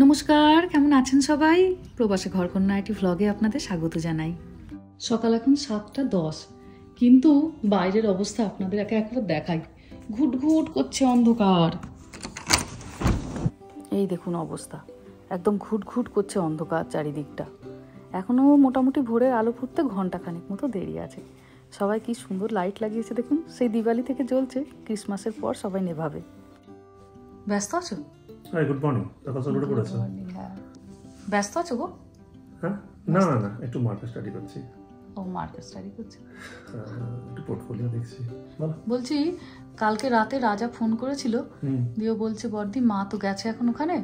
নমস্কার, কেমন আছেন সবাই? প্রবাসী ঘরকন্যা একটি ভ্লগে আপনাদের স্বাগত জানাই। সকাল এখন 7:10, কিন্তু বাইরের অবস্থা আপনাদের একবার দেখাই। ঘুটঘুট করছে অন্ধকার। এই দেখুন অবস্থা, একদম ঘুটঘুট করছে অন্ধকার চারিদিকটা। এখনও মোটামুটি ভোরের আলো ফুটতে ঘন্টাখানেক মতো দেরি আছে। সবাই কি সুন্দর লাইট লাগিয়েছে দেখুন, সেই দিওয়ালি থেকে জ্বলছে, ক্রিসমাসের পর সবাই নেভাবে। ব্যস্ত আছো? Hi, good morning. সকাল সকাল উঠে পড়েছো? হ্যাঁ, ব্যস্ত আছো গো? হ্যাঁ, না না না, একটু মার্কেট স্টাডি করছি। ও, মার্কেট স্টাডি করছে, একটু পোর্টফোলিও দেখছি। বলছি কালকে রাতে রাজা ফোন করেছিল, দিয়ে বলছে বর্দি মা তো গেছে এখন ওখানে,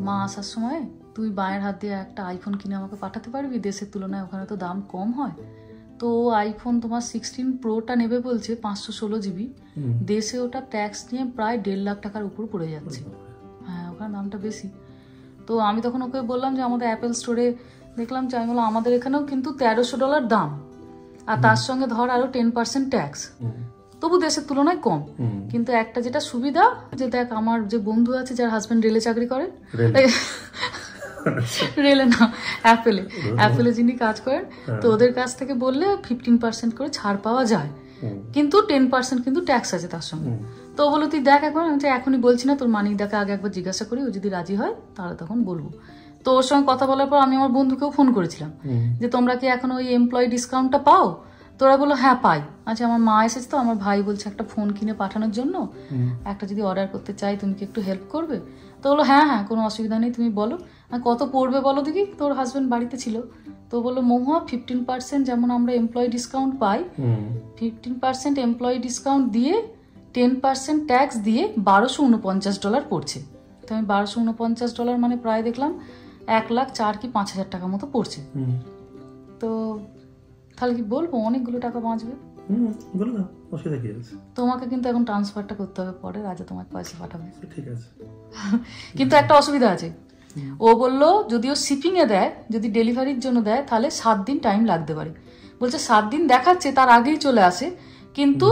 মা আসার সময় তুই বায়ের হাত দিয়ে একটা আইফোন কিনে আমাকে পাঠাতে পারবি, দেশের তুলনায় ওখানে তো দাম কম হয়। তো আইফোন তোমার 16 প্রোটা নেবে বলছে, 516 GB। দেশে ওটা ট্যাক্স নিয়ে প্রায় 1.5 লাখ টাকার উপর পড়ে যাচ্ছে। হ্যাঁ, ওখানে দামটা বেশি। তো আমি তখন ওকে বললাম যে আমাদের অ্যাপেল স্টোরে দেখলাম যে, আমি বললাম আমাদের এখানেও কিন্তু $1300 দাম, আর তার সঙ্গে ধর আরো 10% ট্যাক্স, তবু দেশের তুলনায় কম। কিন্তু একটা যেটা সুবিধা, যে দেখ আমার যে বন্ধু আছে যার হাজবেন্ড রেলে চাকরি করে, রেলে না অ্যাপেলে যিনি কাজ করেন, তো ওদের কাছ থেকে বললে 15% করে ছাড় পাওয়া যায়, কিন্তু 10% কিন্তু ট্যাক্স আছে তার সঙ্গে। তো বলো তুই দেখ একবার। আমি এখনই বলছি না, তোর মানিক দাকে আগে একবার জিজ্ঞাসা করি, ও যদি রাজি হয় তাহলে তখন বলবো। তো ওর সঙ্গে কথা বলার পর আমি আমার বন্ধুকেও ফোন করেছিলাম যে তোমরা কি এখন ওই এমপ্লয়ি ডিসকাউন্টটা পাও? তোরা বললো হ্যাঁ পাই। আচ্ছা, আমার মা এসেছে, তো আমার ভাই বলছে একটা ফোন কিনে পাঠানোর জন্য, একটা যদি অর্ডার করতে চাই তুমি কি একটু হেল্প করবে? তো বললো হ্যাঁ হ্যাঁ, কোনো অসুবিধা নেই, তুমি বলো কত পড়বে বলো দেখি। তোর হাজবেন্ড বাড়িতে ছিল, তো বললো মহুয়া 15% যেমন আমরা এমপ্লয়ি ডিসকাউন্ট পাই, 15% এমপ্লয়ি ডিসকাউন্ট দিয়ে 10% ট্যাক্স দিয়ে $1249 পড়ছে। তো আমি $1249 মানে প্রায় দেখলাম 1,04,000 কি 5,000 টাকা মতো পড়ছে। তো তাহলে কি বলবো, অনেকগুলো টাকা বাঁচবে। তোমাকে কিন্তু এখন ট্রান্সফারটা করতে হবে, পরে রাজা তোমাকে পয়সা পাঠাবে, ঠিক আছে? কিন্তু একটা অসুবিধা আছে, ও বললো যদিও শিপিং এ দেয়, যদি ডেলিভারির জন্য দেয় তাহলে 7 দিন টাইম লাগতে পারে। বলছে 7 দিন দেখাচ্ছে, তার আগেই চলে আসে, কিন্তু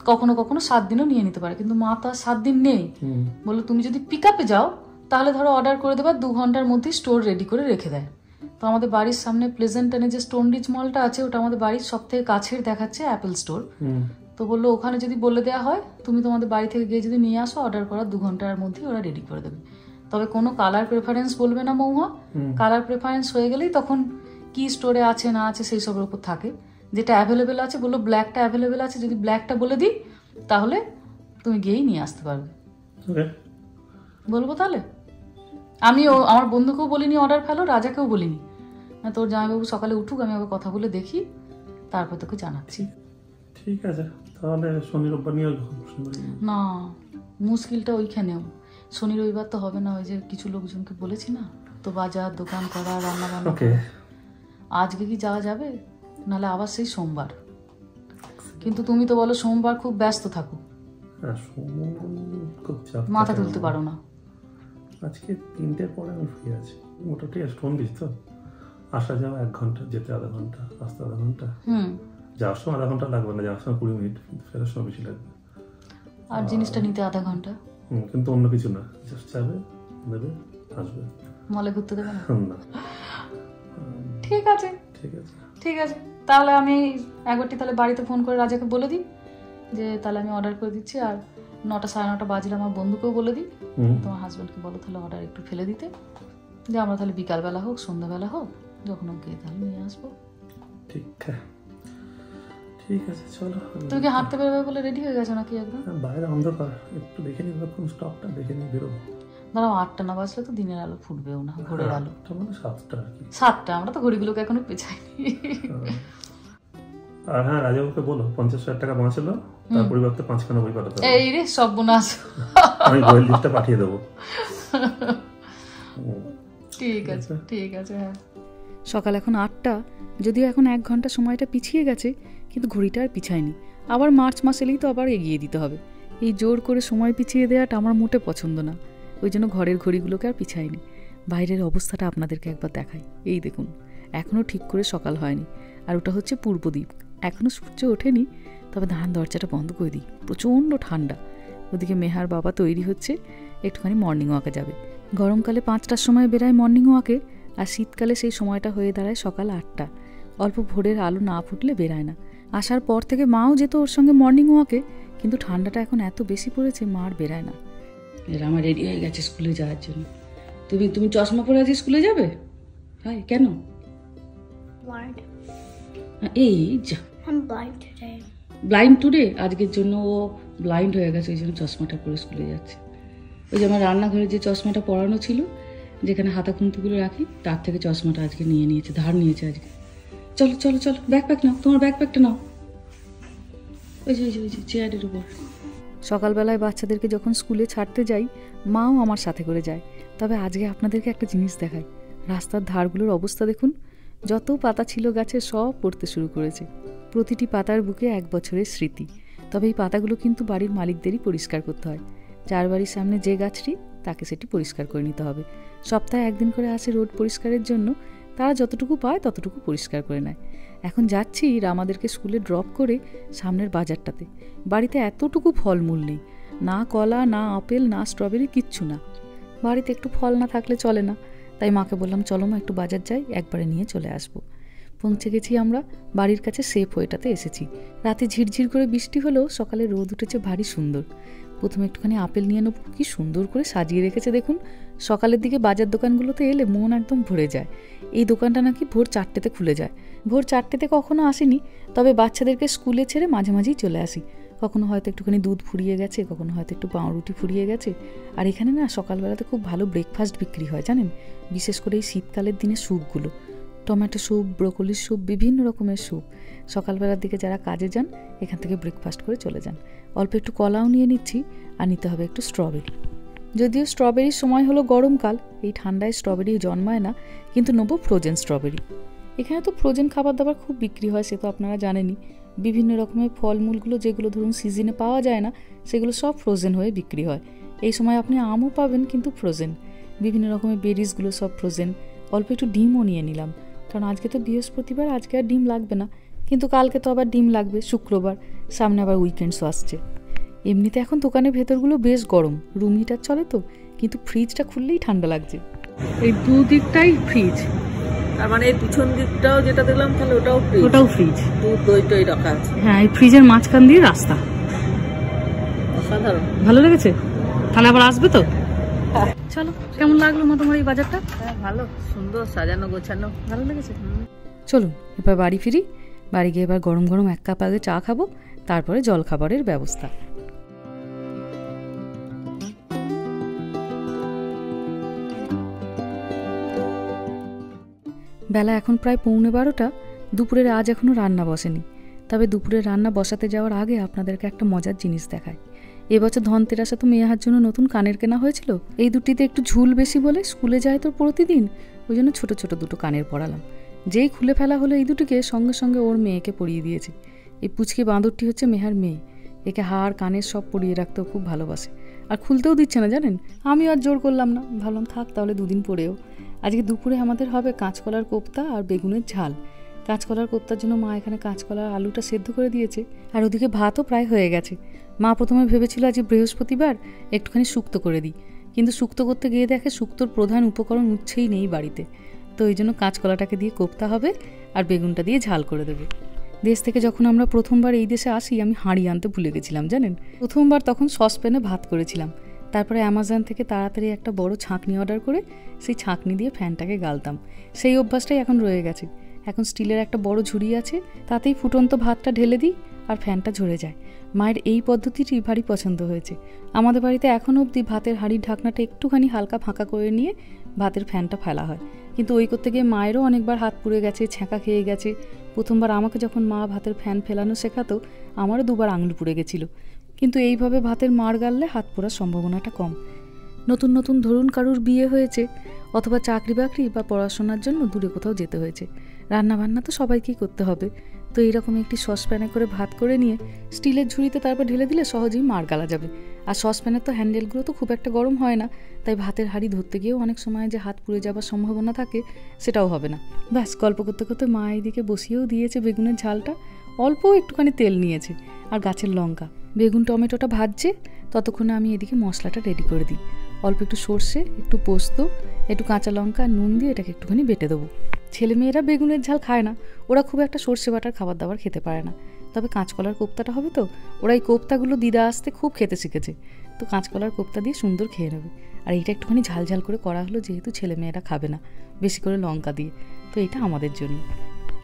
কখনো কখনো 7 দিনও নিয়ে নিতে পারে। কিন্তু মা তো আর 7 দিন নেই। বললো তুমি যদি পিক আপে যাও তাহলে ধরো অর্ডার করে দেবা, 2 ঘন্টার মধ্যে স্টোর রেডি করে রেখে দেয়। তো আমাদের বাড়ির সামনে প্লেজেন্টনে যে স্টোনরিজ মলটা আছে, ওটা আমাদের বাড়ির সব থেকে কাছের দেখাচ্ছে অ্যাপেল স্টোর। তো বললো ওখানে যদি বলে দেওয়া হয়, তুমি তোমাদের বাড়ি থেকে গিয়ে যদি নিয়ে আসো, অর্ডার করার 2 ঘন্টার মধ্যে ওরা রেডি করে দেবে। তবে কোনো কালার প্রেফারেন্স বলবে না মহুয়া, কালার প্রেফারেন্স হয়ে গেলেই তখন কি স্টোরে আছে না আছে সেই সবের উপর থাকে। যেটা অ্যাভেলেবেল আছে, বললো ব্ল্যাকটা অ্যাভেলেবেল আছে, যদি ব্ল্যাকটা বলে দিই তাহলে তুমি গিয়েই নিয়ে আসতে পারবে। বলবো তাহলে? আমি আমার বন্ধুকেও বলিনি অর্ডার ফেলো, রাজাকেও বলিনি। তোর জামাইবাবু সকালে উঠুক, আমি ওকে কথা বলে দেখি, তারপর তোকে জানাচ্ছি। ঠিক আছে, তাহলে শনি রবিবার নিয়ে না, মুশকিলটা ওইখানেও। শনি রবিবার তো হবে না, ওই যে কিছু লোকজনকে বলেছি না, তো বাজার দোকান করা, রান্না বান্না। আজকে কি যাওয়া যাবে? নাহলে আবার সেই সোমবার। কিন্তু তুমি তো বলো সোমবার খুব ব্যস্ত থাকো, মাথা তুলতে পারো না। আজকে 3টের পরে আমি ফ্রি আছি, মোটামুটি ফোন দিস তো। আসা যাওয়া 1 ঘন্টা, যেতে আধা ঘন্টা, আসতে আধা ঘন্টা। যাওয়ার সময় আধা ঘন্টা লাগবে না, যাওয়ার সময় 20 মিনিট, ফেরার সময় বেশি লাগবে। আর জিনিসটা নিতে আধা ঘন্টা, কিন্তু অন্য কিছু না, জাস্ট যাবে, নেবে, আসবে। মলে ঘুরতে দেবে না? না। ঠিক আছে ঠিক আছে ঠিক আছে, তাহলে আমি একবারটি তাহলে বাড়িতে ফোন করে রাজাকে বলে দিই যে তাহলে আমি অর্ডার করে দিচ্ছি, আর 9টা 9:30 বাজলে আমার বন্ধুকেও বলে দিই, তোমার হাজব্যান্ডকে বলো তাহলে অর্ডার একটু ফেলে দিতে, যে আমরা তাহলে বিকালবেলা হোক সন্ধ্যাবেলা হোক যখন গিয়ে তাহলে নিয়ে আসবো। ঠিক আছে, চলো। তুমি কি হাঁটতে বেরোবে বলে রেডি হয়ে গেছো নাকি? একদম বাইরে অন্ধকার, একটু দেখে নিই স্টকটা, দেখে নিই বেরোবো। দাঁড়াও, 8টা না বাজলে তো দিনের আলো ফুটবেও না, ভোরের আলো। 7টা আর কি। 7টা, আমরা তো ঘড়িগুলোকে এখনো পেছাইনি। আর হ্যাঁ, রাজাবাবুকে বলো 50,000 টাকা বাঁচল, তার পরিবর্তে 5খানা বই পাঠাতে হবে। এই রে সর্বনাশ, আমি বইয়ের লিস্টটা পাঠিয়ে দেবো। ঠিক আছে ঠিক আছে। হ্যাঁ, সকাল এখন 8টা, যদিও এখন 1 ঘন্টা সময়টা পিছিয়ে গেছে, কিন্তু ঘড়িটা আর পিছায়নি। আবার মার্চ মাস এলেই তো আবার এগিয়ে দিতে হবে। এই জোর করে সময় পিছিয়ে দেওয়াটা আমার মোটে পছন্দ না, ওই জন্য ঘরের ঘড়িগুলোকে আর পিছায়নি। বাইরের অবস্থাটা আপনাদেরকে একবার দেখাই। এই দেখুন, এখনও ঠিক করে সকাল হয়নি, আর ওটা হচ্ছে পূর্ব দিক, এখনও সূর্য ওঠেনি। তবে ধান দরজাটা বন্ধ করে দিই, প্রচণ্ড ঠান্ডা। ওদিকে মেহার বাবা তৈরি হচ্ছে, একটুখানি মর্নিং ওয়াকে যাবে। গরমকালে 5টার সময় বেরায় মর্নিং ওয়াকে, আর শীতকালে সেই সময়টা হয়ে দাঁড়ায় সকাল 8টা। অল্প ভোরের আলো না ফুটলে বেরায় না। আসার পর থেকে মাও যেত ওর সঙ্গে মর্নিং ওয়াকে, কিন্তু ঠান্ডাটা এখন এত বেশি পড়েছে মা আর বেরায় না। এরা আমার রেডি হয়ে গেছে স্কুলে যাওয়ার জন্য। তুমি চশমা পরে আজকে স্কুলে যাবে? ভাই কেন? এই ব্লাইন্ড টুডে, আজকের জন্য ও ব্লাইন্ড হয়ে গেছে, ওই জন্য চশমাটা পরে স্কুলে যাচ্ছে। ওই যে আমার রান্নাঘরে যে চশমাটা পরানো ছিল, যেখানে হাতা খুন্তিগুলো রাখি, তার থেকে চশমাটা আজকে নিয়ে নিয়েছে, ধার নিয়েছে আজকে। চলো চলো চলো, ব্যাকপ্যাক নাও, তোমার ব্যাকপ্যাকটা নাও, ওই যে চেয়ারের উপর। সকালবেলায় বাচ্চাদেরকে যখন স্কুলে ছাড়তে যাই, মাও আমার সাথে করে যায়। তবে আজকে আপনাদেরকে একটা জিনিস দেখাই, রাস্তার ধারগুলোর অবস্থা দেখুন। যত পাতা ছিল গাছে সব পড়তে শুরু করেছে। প্রতিটি পাতার বুকে 1 বছরের স্মৃতি। তবে এই পাতাগুলো কিন্তু বাড়ির মালিকদেরই পরিষ্কার করতে হয়। যার বাড়ির সামনে যে গাছটি, তাকে সেটি পরিষ্কার করে নিতে হবে। সপ্তাহে 1 দিন করে আসে রোড পরিষ্কারের জন্য, তারা যতটুকু পায় ততটুকু পরিষ্কার করে নেয়। এখন যাচ্ছি রামাদেরকে স্কুলে ড্রপ করে সামনের বাজারটাতে। বাড়িতে এতটুকু ফলমূল নেই, না কলা, না আপেল, না স্ট্রবেরি, কিচ্ছু না। বাড়িতে একটু ফল না থাকলে চলে না। তাই মাকে বললাম, চলো মা একটু বাজার যাই, একবারে নিয়ে চলে আসবো। পৌঁছে গেছি আমরা, বাড়ির কাছে সেফ ওয়েটাতে এসেছি। রাতে ঝিরঝির করে বৃষ্টি হলেও সকালে রোদ উঠেছে ভারী সুন্দর। প্রথমে একটুখানি আপেল নিয়ে নেবো, কি সুন্দর করে সাজিয়ে রেখেছে দেখুন। সকালের দিকে বাজার দোকানগুলোতে এলে মন একদম ভরে যায়। এই দোকানটা নাকি ভোর 4টেতে খুলে যায়। ভোর 4টেতে কখনো আসিনি, তবে বাচ্চাদেরকে স্কুলে ছেড়ে মাঝে মাঝেই চলে আসি। কখনো হয়তো একটুখানি দুধ ফুরিয়ে গেছে, কখনো হয়তো একটু পাউরুটি ফুরিয়ে গেছে। আর এখানে না সকালবেলাতে খুব ভালো ব্রেকফাস্ট বিক্রি হয় জানেন, বিশেষ করে এই শীতকালের দিনে স্যুপগুলো, টমেটো স্যুপ, ব্রোকলির স্যুপ, বিভিন্ন রকমের স্যুপ। সকালবেলার দিকে যারা কাজে যান এখান থেকে ব্রেকফাস্ট করে চলে যান। অল্প একটু কলাও নিয়ে নিচ্ছি, আর নিতে হবে একটু স্ট্রবেরি। যদিও স্ট্রবেরির সময় হলো গরমকাল, এই ঠান্ডায় স্ট্রবেরি জন্মায় না, কিন্তু নেবো ফ্রোজেন স্ট্রবেরি। এখানে তো ফ্রোজেন খাবার দাবার খুব বিক্রি হয়, সে তো আপনারা জানেনই। বিভিন্ন রকমের ফলমূলগুলো যেগুলো ধরুন সিজনে পাওয়া যায় না, সেগুলো সব ফ্রোজেন হয়ে বিক্রি হয়। এই সময় আপনি আমও পাবেন, কিন্তু ফ্রোজেন। বিভিন্ন রকমের বেরিজগুলো সব ফ্রোজেন। অল্প একটু ডিমও নিয়ে নিলাম, কারণ আজকে তো বৃহস্পতিবার, আজকে আর ডিম লাগবে না, কিন্তু কালকে তো আবার ডিম লাগবে, শুক্রবার, সামনে আবার উইকেন্ডসও আসছে। এমনিতে এখন দোকানের ভেতরগুলো বেশ গরম, রুম হিটার চলে তো, কিন্তু ফ্রিজটা খুললেই ঠান্ডা লাগছে। এই দুদিকটাই ফ্রিজ, তার মানে এই পিছন দিকটাও যেটা দেখলাম, তাহলে ওটাও ফ্রিজ, দুধ দই রাখা আছে। হ্যাঁ, এই ফ্রিজের মাঝখান দিয়ে রাস্তা। অসাধারণ, ভালো লেগেছে। তাহলে আবার আসবে তো? চলো, কেমন লাগলো মা তোমার এই বাজারটা? হ্যাঁ ভালো, সুন্দর সাজানো গোছানো, ভালো লেগেছে। চলুন এবার বাড়ি ফিরি। বাড়ি গিয়ে এবার গরম গরম 1 কাপ আগে চা খাবো, তারপরে জল খাবারের ব্যবস্থা। বেলা এখন প্রায় 11:15। দুপুরের আজ এখনও রান্না বসেনি। তবে দুপুরের রান্না বসাতে যাওয়ার আগে আপনাদেরকে একটা মজার জিনিস দেখায়। এবছর ধনতেরাসে তো মেয়েহার জন্য নতুন কানের কেনা হয়েছিল। এই দুটিতে একটু ঝুল বেশি বলে স্কুলে যায় তো প্রতিদিন, ওই জন্য ছোটো ছোটো দুটো কানের পরালাম। যেই খুলে ফেলা হলো এই দুটিকে, সঙ্গে সঙ্গে ওর মেয়েকে পরিয়ে দিয়েছে। এই পুচকি বাঁদরটি হচ্ছে মেহার মেয়ে। একে হাড় কানের সব পরিয়ে রাখতেও খুব ভালোবাসে, আর খুলতেও দিচ্ছে না জানেন। আমি আর জোর করলাম না, ভাবলাম থাক তাহলে 2 দিন পরেও। আজকে দুপুরে আমাদের হবে কাঁচকলার কোপ্তা আর বেগুনের ঝাল। কাঁচকলার কোপ্তার জন্য মা এখানে কাঁচকলার আলুটা সেদ্ধ করে দিয়েছে, আর ওদিকে ভাতও প্রায় হয়ে গেছে। মা প্রথমে ভেবেছিল আজ বৃহস্পতিবার একটুখানি শুক্তো করে দিই, কিন্তু শুক্তো করতে গিয়ে দেখে শুক্তোর প্রধান উপকরণ উচ্ছেই নেই বাড়িতে। তো এই জন্য কাঁচকলাটাকে দিয়ে কোপ্তা হবে, আর বেগুনটা দিয়ে ঝাল করে দেবে। দেশ থেকে যখন আমরা প্রথমবার এই দেশে আসি, আমি হাঁড়ি আনতে ভুলে গেছিলাম জানেন। প্রথমবার তখন সসপ্যানে ভাত করেছিলাম। তারপরে অ্যামাজন থেকে তাড়াতাড়ি একটা বড় ছাঁকনি অর্ডার করে সেই ছাঁকনি দিয়ে ফ্যানটাকে গালতাম। সেই অভ্যাসটাই এখন রয়ে গেছে। এখন স্টিলের একটা বড় ঝুড়ি আছে, তাতেই ফুটন্ত ভাতটা ঢেলে দিই আর ফ্যানটা ঝরে যায়। মায়ের এই পদ্ধতিটি ভারী পছন্দ হয়েছে। আমাদের বাড়িতে এখনও অবধি ভাতের হাঁড়ির ঢাকনাটা একটুখানি হালকা ফাঁকা করে নিয়ে ভাতের ফ্যানটা ফেলা হয়, কিন্তু ওই করতে গিয়ে মায়েরও অনেকবার হাত পুড়ে গেছে, ছ্যাঁকা খেয়ে গেছে। প্রথমবার আমাকে যখন মা ভাতের ফ্যান ফেলানো শেখাতো, আমারও 2বার আঙুল পুড়ে গেছিলো। কিন্তু এইভাবে ভাতের মাড় গাললে হাত পোড়ার সম্ভাবনাটা কম। নতুন নতুন ধরুন কারুর বিয়ে হয়েছে, অথবা চাকরি বাকরি বা পড়াশোনার জন্য দূরে কোথাও যেতে হয়েছে, রান্নাবান্না তো সবাইকেই করতে হবে। তো এইরকম একটি সসপ্যানে করে ভাত করে নিয়ে স্টিলের ঝুড়িতে তারপর ঢেলে দিলে সহজেই মাড় গালা যাবে। আর সসপ্যানের তো হ্যান্ডেলগুলো তো খুব একটা গরম হয় না, তাই ভাতের হাঁড়ি ধরতে গিয়েও অনেক সময় যে হাত পুড়ে যাবার সম্ভাবনা থাকে সেটাও হবে না। ব্যাস, গল্প করতে করতে মা এইদিকে বসিয়েও দিয়েছে বেগুনের ঝালটা, অল্প একটুখানি তেল নিয়েছে আর গাছের লঙ্কা। বেগুন টমেটোটা ভাজছে, ততক্ষণে আমি এদিকে মশলাটা রেডি করে দিই। অল্প একটু সর্ষে, একটু পোস্ত, একটু কাঁচা লঙ্কা আর নুন দিয়ে এটাকে একটুখানি বেটে দেবো। ছেলেমেয়েরা বেগুনের ঝাল খায় না, ওরা খুব একটা সর্ষে বাটার খাবার দাবার খেতে পারে না। তবে কাঁচকলার কোপ্তাটা হবে তো, ওরা এই কোপ্তাগুলো দিদা আসতে খুব খেতে শিখেছে, তো কাঁচকলার কোপ্তা দিয়ে সুন্দর খেয়ে নেবে। আর এইটা একটুখানি ঝাল ঝাল করে করা হলো, যেহেতু ছেলেমেয়েরা খাবে না বেশি করে লঙ্কা দিয়ে, তো এটা আমাদের জন্য।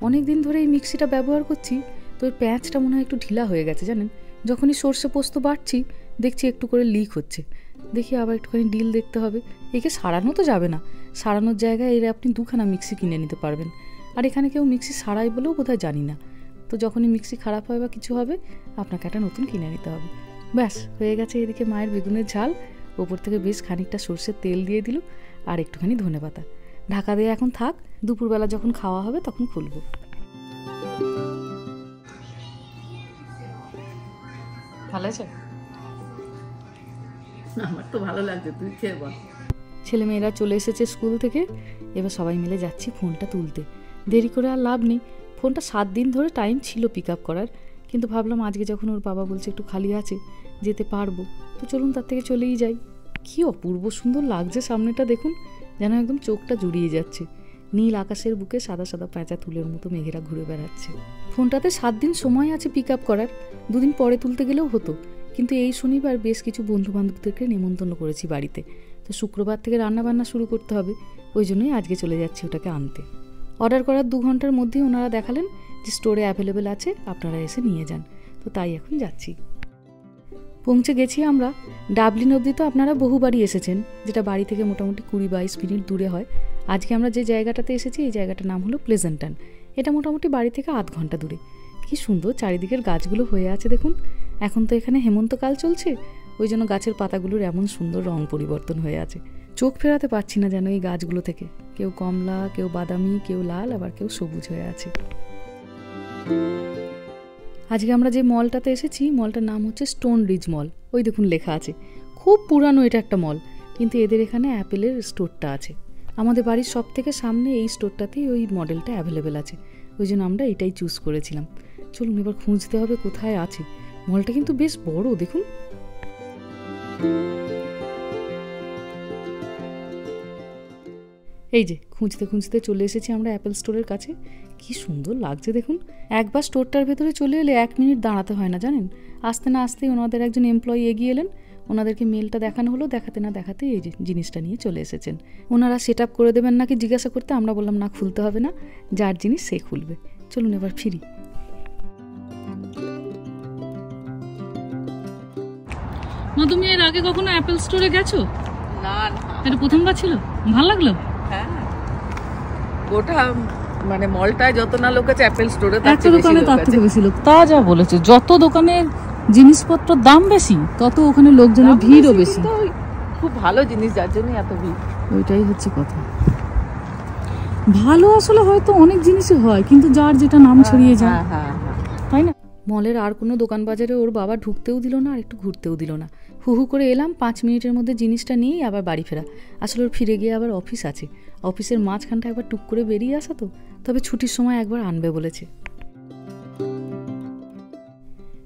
অনেক দিন ধরে এই মিক্সিটা ব্যবহার করছি, তো এর প্যাঁচটা মনে হয় একটু ঢিলা হয়ে গেছে জানেন। যখনই সর্ষে পোস্ত বাটছি দেখছি একটু করে লিক হচ্ছে, দেখি আবার একটুখানি ডিল দেখতে হবে। একে সারানো তো যাবে না, সারানোর জায়গায় এর আপনি 2খানা মিক্সি কিনে নিতে পারবেন। আর এখানে কেউ মিক্সি সারাই বলেও বোধহয় জানি না, তো যখনই মিক্সি খারাপ হয় বা কিছু হবে আপনাকে একটা নতুন কিনে নিতে হবে। ব্যাস হয়ে গেছে এদিকে মায়ের বেগুনের ঝাল, ওপর থেকে বেশ খানিকটা সর্ষের তেল দিয়ে দিল আর একটুখানি ধনেপাতা। ঢাকা দিয়ে এখন থাক, দুপুরবেলা যখন খাওয়া হবে তখন খুলবো। ভালো আছে? আমার তো ভালো লাগছে, তুই খেয়ে বল। ছেলেমেয়েরা চলে এসেছে স্কুল থেকে, এবার সবাই মিলে যাচ্ছি ফোনটা তুলতে। দেরি করে আর লাভ নেই, ফোনটা 7 দিন ধরে টাইম ছিল পিক আপ করার, কিন্তু ভাবলাম আজকে যখন ওর বাবা বলছে একটু খালি আছে যেতে পারবো, তো চলুন তার থেকে চলেই যাই। কি অপূর্ব সুন্দর লাগছে সামনেটা দেখুন, যেন একদম চোখটা জুড়িয়ে যাচ্ছে। নীল আকাশের বুকে সাদা সাদা পেঁচা তুলের মতো মেঘেরা ঘুরে বেড়াচ্ছে। ফোনটাতে 7 দিন সময় আছে পিক আপ করার, 2 দিন পরে তুলতে গেলেও হতো, কিন্তু এই শনিবার বেশ কিছু বন্ধু বান্ধবদেরকে নেমন্তন্ন করেছি বাড়িতে, তো শুক্রবার থেকে রান্নাবান্না শুরু করতে হবে, ওই জন্যই আজকে চলে যাচ্ছি ওটাকে আনতে। অর্ডার করার 2 ঘন্টার মধ্যেই ওনারা দেখালেন যে স্টোরে অ্যাভেলেবেল আছে, আপনারা এসে নিয়ে যান, তো তাই এখন যাচ্ছি। পৌঁছে গেছি আমরা ডাবলিন অবধি, তো আপনারা বহুবারই এসেছেন, যেটা বাড়ি থেকে মোটামুটি 20-22 মিনিট দূরে হয়। আজকে আমরা যে জায়গাটাতে এসেছি এই জায়গাটার নাম হলো প্লেজেন্টন, এটা মোটামুটি বাড়ি থেকে আধ ঘন্টা দূরে। কি সুন্দর চারিদিকের গাছগুলো হয়ে আছে দেখুন, এখন তো এখানে হেমন্তকাল চলছে, ওই জন্য গাছের পাতাগুলোর এমন সুন্দর রং পরিবর্তন হয়ে আছে, চোখ ফেরাতে পারছি না যেন এই গাছগুলো থেকে। কেউ কমলা, কেউ বাদামি, কেউ লাল, আবার কেউ সবুজ হয়ে আছে। আজকে আমরা যে মলটাতে এসেছি, মলটার নাম হচ্ছে স্টোন রিজ মল, ওই দেখুন লেখা আছে। খুব পুরানো এটা একটা মল, কিন্তু এদের এখানে অ্যাপেলের স্টোরটা আছে। আমাদের বাড়ির সব থেকে সামনে এই স্টোরটাতেই ওই মডেলটা অ্যাভেলেবেল আছে, ওই জন্য আমরা এটাই চুজ করেছিলাম। চলুন এবার খুঁজতে হবে কোথায় আছে। মলটা কিন্তু বেশ বড় দেখুন। এই যে খুঁজতে খুঁজতে চলে এসেছি আমরা অ্যাপেল স্টোরের কাছে। কি সুন্দর লাগছে দেখুন, একবার স্টোরটার ভেতরে চলে এলে 1 মিনিট দাঁড়াতে হয় না জানেন। আসতে না আসতেই ওনাদের একজন এমপ্লয়ি এগিয়ে এলেন, ওনাদেরকে মেলটা দেখানো হলো, দেখাতে না দেখাতেই এই যে জিনিসটা নিয়ে চলে এসেছেন। ওনারা সেট আপ করে দেবেন নাকি জিজ্ঞাসা করতে, আমরা বললাম না খুলতে হবে না, যার জিনিস সে খুলবে। চলুন এবার ফিরি। তুমি এর আগে কখনো অ্যাপেল স্টোরে গেছো? না, এটা প্রথমবার ছিল, ভালো লাগলো। হ্যাঁ, গোটা মানে মলটায় যত না লোক আছে অ্যাপেল স্টোরে একটা দোকানে তার থেকে বেশি লোক। তা যা বলেছে, যত দোকানের জিনিসপত্র দাম বেশি তত ওখানে লোকজনের ভিড়ও বেশি। খুব ভালো জিনিস, যার জন্য এত ভিড়, ওইটাই হচ্ছে কথা। ভালো আসলে হয়তো অনেক জিনিসই হয়, কিন্তু যার যেটা নাম ছড়িয়ে যায়, তাই না? মলের আর কোনো দোকান বাজারে ওর বাবা ঢুকতেও দিল না আর একটু ঘুরতেও দিল না। হু করে এলাম, 5 মিনিটের মধ্যে জিনিসটা নিয়েই আবার বাড়ি ফেরা। আসলে ওর ফিরে গিয়ে আবার অফিস আছে, অফিসের মাঝখানটা একবার টুক করে বেরিয়ে আসা তো, তবে ছুটির সময় একবার আনবে বলেছে।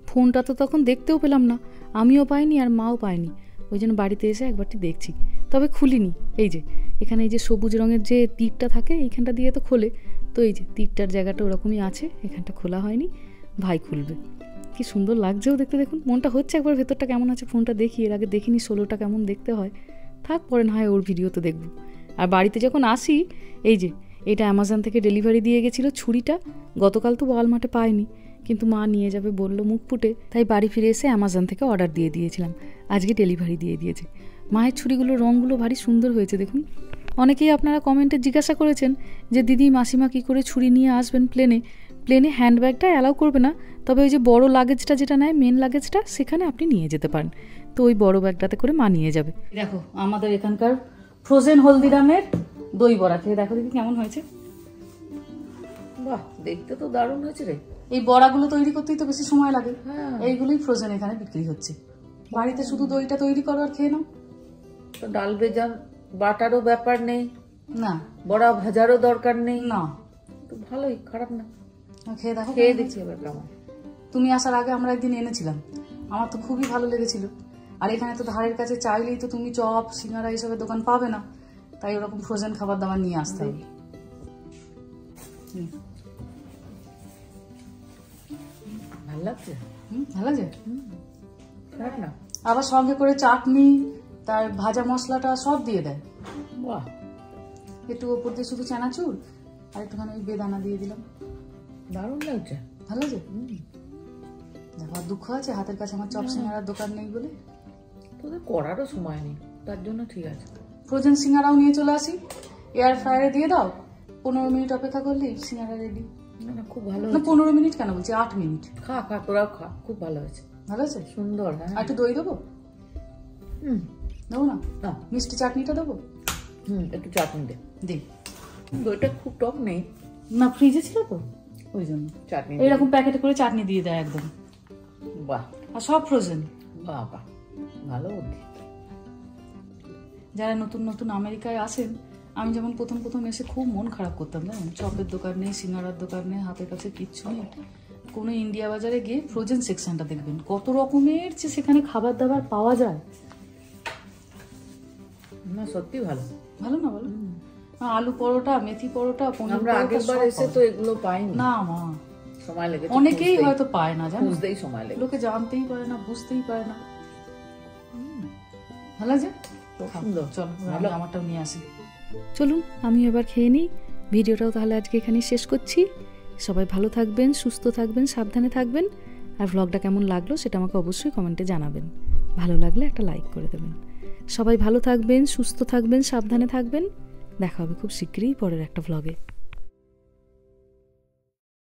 ফোনটা তো তখন দেখতেও পেলাম না, আমিও পাইনি আর মাও পায়নি, ওই জন্য বাড়িতে এসে একবারটি দেখছি, তবে খুলিনি। এই যে এখানে এই যে সবুজ রঙের যে তীরটা থাকে এইখানটা দিয়ে তো খোলে, তো এই যে তীরটার জায়গাটা ওরকমই আছে, এখানটা খোলা হয়নি, ভাই খুলবে। কি সুন্দর লাগছেও দেখতে দেখুন, মনটা হচ্ছে একবার ভেতরটা কেমন আছে ফোনটা দেখি, এর আগে দেখিনি 16টা কেমন দেখতে হয়। থাক পরে না হয় ওর ভিডিও তো দেখবো। আর বাড়িতে যখন আসি, এই যে এটা অ্যামাজন থেকে ডেলিভারি দিয়ে গেছিলো ছুরিটা, গতকাল তো ওয়ালমার্টে পাইনি, কিন্তু মা নিয়ে যাবে বললো মুখ ফুটে, তাই বাড়ি ফিরে এসে অ্যামাজন থেকে অর্ডার দিয়ে দিয়েছিলাম, আজকে ডেলিভারি দিয়ে দিয়েছে। মায়ের ছুরিগুলোর রঙগুলো ভারী সুন্দর হয়েছে দেখুন। অনেকেই আপনারা কমেন্টে জিজ্ঞাসা করেছেন যে দিদি মাসিমা কী করে ছুরি নিয়ে আসবেন প্লেনে হ্যান্ডব্যাগটা অ্যালাউ করবে না, তবে ওই যে বড় লাগেজটা যেটা নেয় মেন লাগেজটা, সেখানে আপনি নিয়ে যেতে পারেন, তো ওই বড় ব্যাগটাতে করে মা নিয়ে যাবে। দেখো আমাদের এখানকার ফ্রোজেন হলদিরামের দই বড়া খেয়ে দেখো দেখি কেমন হয়েছে। বাহ, দেখতে তো দারুণ হয়েছে রে। এই বড়াগুলো তৈরি করতেই তো বেশি সময় লাগে, এইগুলোই ফ্রোজেন এখানে বিক্রি হচ্ছে। বাড়িতে শুধু দইটা তৈরি করো আর খেয়ে নাও, তো ডাল ভেজা বাটারও ব্যাপার নেই, না বড়া ভাজারও দরকার নেই, না তো ভালোই, খারাপ না। খেয়ে দেখো, খেয়ে দেখছি এবার কেমন। তুমি আসার আগে আমরা একদিন এনেছিলাম, আমার তো খুবই ভালো লেগেছিল। আর এখানে তো ধারের কাছে চাইলেই তো তুমি চপ সিঙ্গারা এইসবের দোকান পাবে না, তাই ওরকম ফ্রোজেন খাবার দাবার নিয়ে আসতে হবে। ভালো লাগছে। ভালো লাগছে। খারাপ না। আবার সঙ্গে করে চাটনি, তার ভাজা মশলাটা সব দিয়ে দেয়। বাহ, একটু ওপর দিয়ে শুধু চানাচুর আর একটুখানি ওই বেদানা দিয়ে দিলাম। দারুণ লাগছে। ভালো লাগছে। দেখো আর দুঃখ আছে হাতের কাছে আমার চপ সিঙ্গারার দোকান নেই বলে। তোদের করারও সময় নেই, তার জন্য ঠিক আছে। ফ্রোজেন সিঙ্গারাও নিয়ে চলে আসি, এয়ার ফ্রায়ারে দিয়ে দাও, 15 মিনিট অপেক্ষা করলেই সিঙ্গারা রেডি। না না, খুব ভালো। না 15 মিনিট কেন বলছি, 8 মিনিট। খা খা, তোরাও খা, খুব ভালো হয়েছে। ভালো আছে, সুন্দর। হ্যাঁ, আর একটু দই দেবো? দেবো না? না, মিষ্টি চাটনিটা দেবো? একটু চাটনি দে। দে। দইটা খুব টক নেই না, ফ্রিজে ছিল তো ওই জন্য। চাটনি এইরকম প্যাকেটে করে চাটনি দিয়ে দেয় একদম। বাহ, আর সব ফ্রোজেন। বাহ বাহ, ভালো বুদ্ধি। যারা নতুন নতুন আমেরিকায় আসেন, আমি যেমন প্রথম প্রথম এসে খুব মন খারাপ করতাম, জানেন, চপের দোকান নেই, সিঙ্গারার দোকান নেই, হাতের কাছে কিচ্ছু নেই। কোনো ইন্ডিয়া বাজারে গিয়ে ফ্রোজেন সেকশনটা দেখবেন, কত রকমের যে সেখানে খাবার দাবার পাওয়া যায়। না সত্যি ভালো। ভালো না বলো? আলু পরোটা, মেথি পরোটা, পনির আমরা পরোটা আগের বার সব এসে তো এগুলো পাইনি। না মা, সময় লেগেছে। অনেকেই হয়তো পায় না, জানো, বুঝতেই সময় লেগে। লোকে জানতেই পারে না, বুঝতেই পারে না। ভালো লাগছে? সুন্দর। চলো আমি আমারটাও নিয়ে আসি। চলুন আমি এবার খেয়ে নিই। ভিডিওটাও তাহলে আজকে এখানেই শেষ করছি। সবাই ভালো থাকবেন, সুস্থ থাকবেন, সাবধানে থাকবেন। আর ভ্লগটা কেমন লাগলো সেটা আমাকে অবশ্যই কমেন্টে জানাবেন। ভালো লাগলে একটা লাইক করে দেবেন। সবাই ভালো থাকবেন, সুস্থ থাকবেন, সাবধানে থাকবেন। দেখা হবে খুব শীঘ্রই পরের একটা ভ্লগে।